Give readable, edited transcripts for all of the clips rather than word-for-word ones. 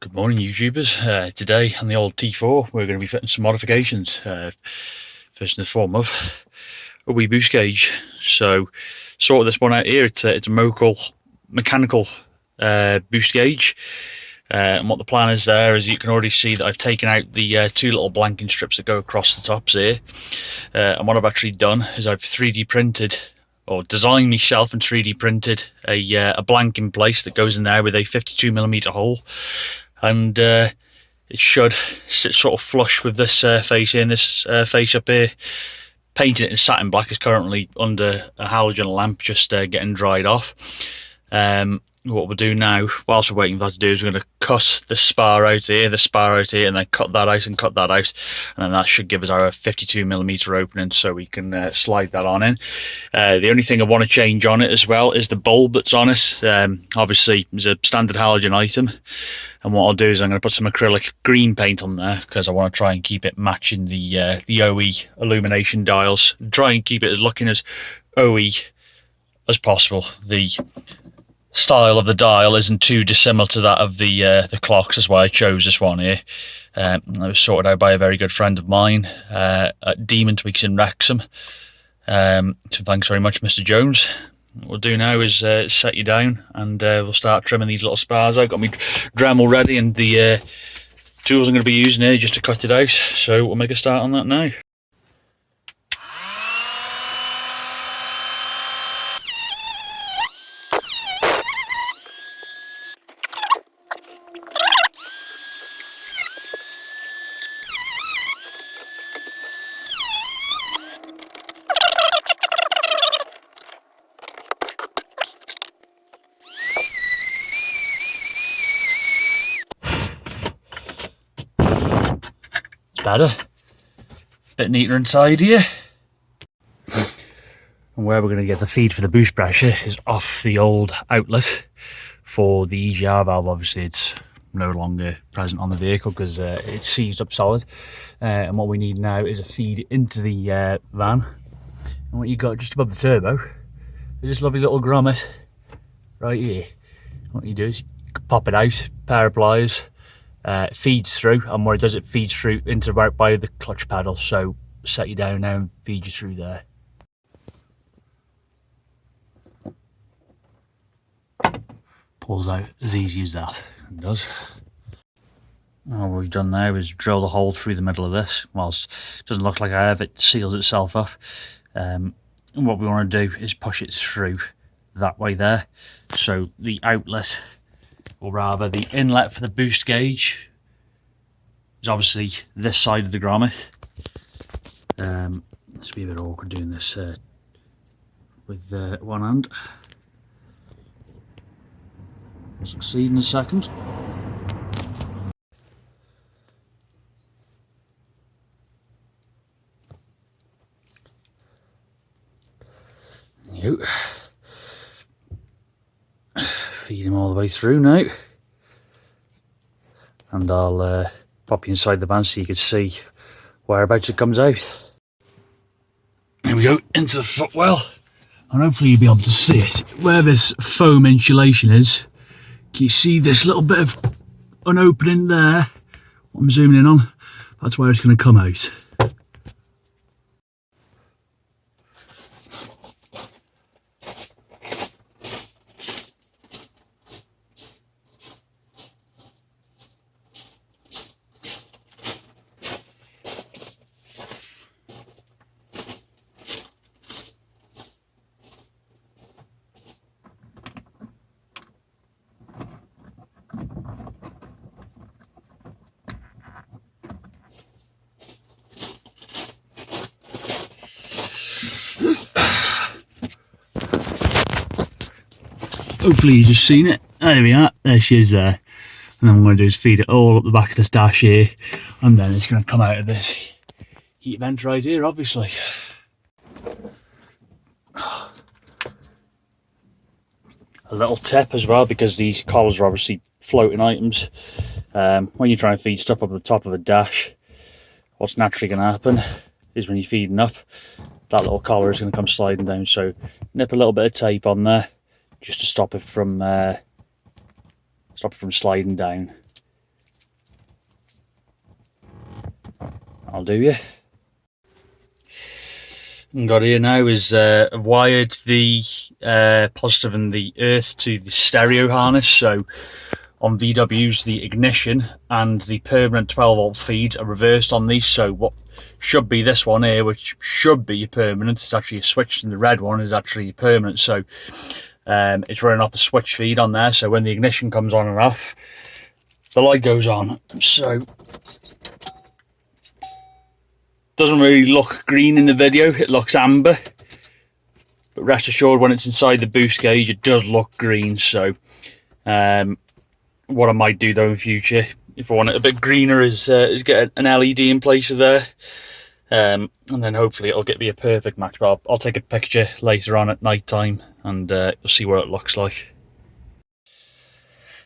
Good morning, YouTubers. Today on the old T4 we're going to be fitting some modifications. First in the form of a wee boost gauge. So sort this one out here. It's a mechanical boost gauge. And what the plan is there is you can already see that I've taken out the two little blanking strips that go across the tops here. And what I've actually done is I've 3D printed or designed myself and 3D printed a blank in place that goes in there with a 52mm hole. And it should sit sort of flush with this face here and this face up here. Painting it in satin black is currently under a halogen lamp, just getting dried off. What we'll do now, whilst we're waiting for that to do, is we're going to cut the spar out here, and then cut that out and cut that out, and then that should give us our 52mm opening, so we can slide that on in. The only thing I want to change on it as well is the bulb that's on it. Obviously, it's a standard halogen item, and what I'll do is I'm going to put some acrylic green paint on there because I want to try and keep it matching the OE illumination dials. Try and keep it looking as OE as possible. The style of the dial isn't too dissimilar to that of the clocks. That's why I chose this one here. It was sorted out by a very good friend of mine at Demon Tweaks in Wrexham. So thanks very much, Mr. Jones. What we'll do now is set you down and we'll start trimming these little spars. I've got my Dremel ready and the tools I'm going to be using here just to cut it out. So we'll make a start on that now. Better, bit neater inside here. And where we're going to get the feed for the boost pressure is off the old outlet for the EGR valve. Obviously it's no longer present on the vehicle because it's seized up solid, and what we need now is a feed into the van. And what you got just above the turbo is this lovely little grommet right here. What you do is you pop it out, pair of pliers. Feeds through, and what it does, it feeds through into right by the clutch pedal. So set you down now and feed you through there. Pulls out as easy as that. It does. All we've done now is drill the hole through the middle of this. Whilst it doesn't look like I have, it seals itself up. And what we want to do is push it through that way there. So the outlet, or rather the inlet for the boost gauge, is obviously this side of the grommet. It's be a bit awkward doing this with one hand. We'll succeed in a second. There you go. Feed him all the way through now, and I'll pop you inside the van so you can see whereabouts it comes out. Here we go, into the footwell, and hopefully you'll be able to see it. Where this foam insulation is, can you see this little bit of an opening there? What I'm zooming in on, that's where it's going to come out. Hopefully you've just seen it. There we are, there she is there. And then what I'm going to do is feed it all up the back of this dash here, and then it's going to come out of this heat vent right here, obviously. A little tip as well, because these collars are obviously floating items. When you try and feed stuff up at the top of a dash, what's naturally going to happen is when you're feeding up, that little collar is going to come sliding down. So nip a little bit of tape on there just to stop it from sliding down. I'll do you. And got here now is I've wired the positive and the earth to the stereo harness. So on VWs, the ignition and the permanent 12 volt feeds are reversed on these. So what should be this one here, which should be a permanent, is actually a switch, and the red one is actually a permanent. So it's running off the switch feed on there. So when the ignition comes on and off, the light goes on. So doesn't really look green in the video, it looks amber, but rest assured when it's inside the boost gauge it does look green. So what I might do though in future, if I want it a bit greener, is get an LED in place of there, and then hopefully it'll get me a perfect match. But I'll take a picture later on at night time and you'll see what it looks like.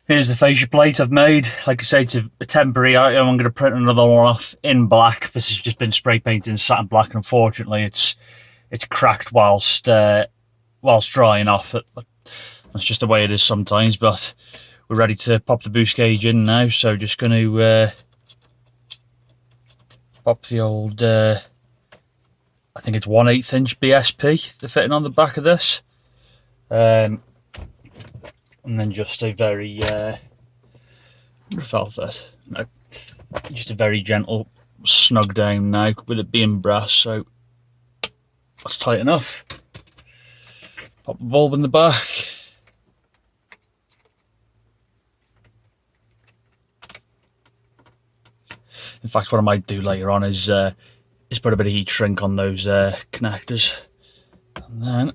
Here's the fascia plate I've made. Like I say, it's a temporary item. I'm going to print another one off in black. This has just been spray painted in satin black, and unfortunately it's cracked whilst drying off. That's just the way it is sometimes, but we're ready to pop the boost gauge in now. So just going to pop the old, I think it's 1/8 inch BSP, the fitting on the back of this. And then just a very, felt that? No, just a very gentle snug down now, with it being brass, so that's tight enough. Pop the bulb in the back. In fact, what I might do later on is put a bit of heat shrink on those connectors, and then.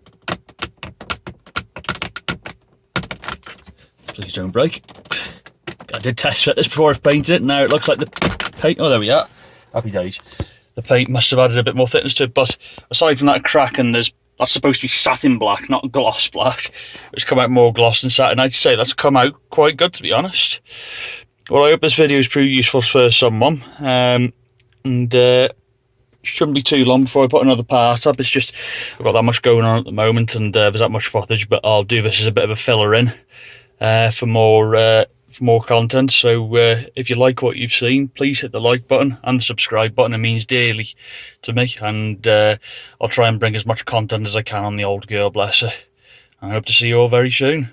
Please don't break. I did test fit this before I've painted it. Now it looks like the paint. Oh, there we are. Happy days. The paint must have added a bit more thickness to it. But aside from that crack, and that's supposed to be satin black, not gloss black. It's come out more gloss than satin. I'd say that's come out quite good, to be honest. Well, I hope this video is pretty useful for someone. Shouldn't be too long before I put another part up. It's just I've got that much going on at the moment, and there's that much footage. But I'll do this as a bit of a filler in. For more content. So if you like what you've seen, please hit the like button and the subscribe button. It means dearly to me, and I'll try and bring as much content as I can on the old girl, bless her. I hope to see you all very soon.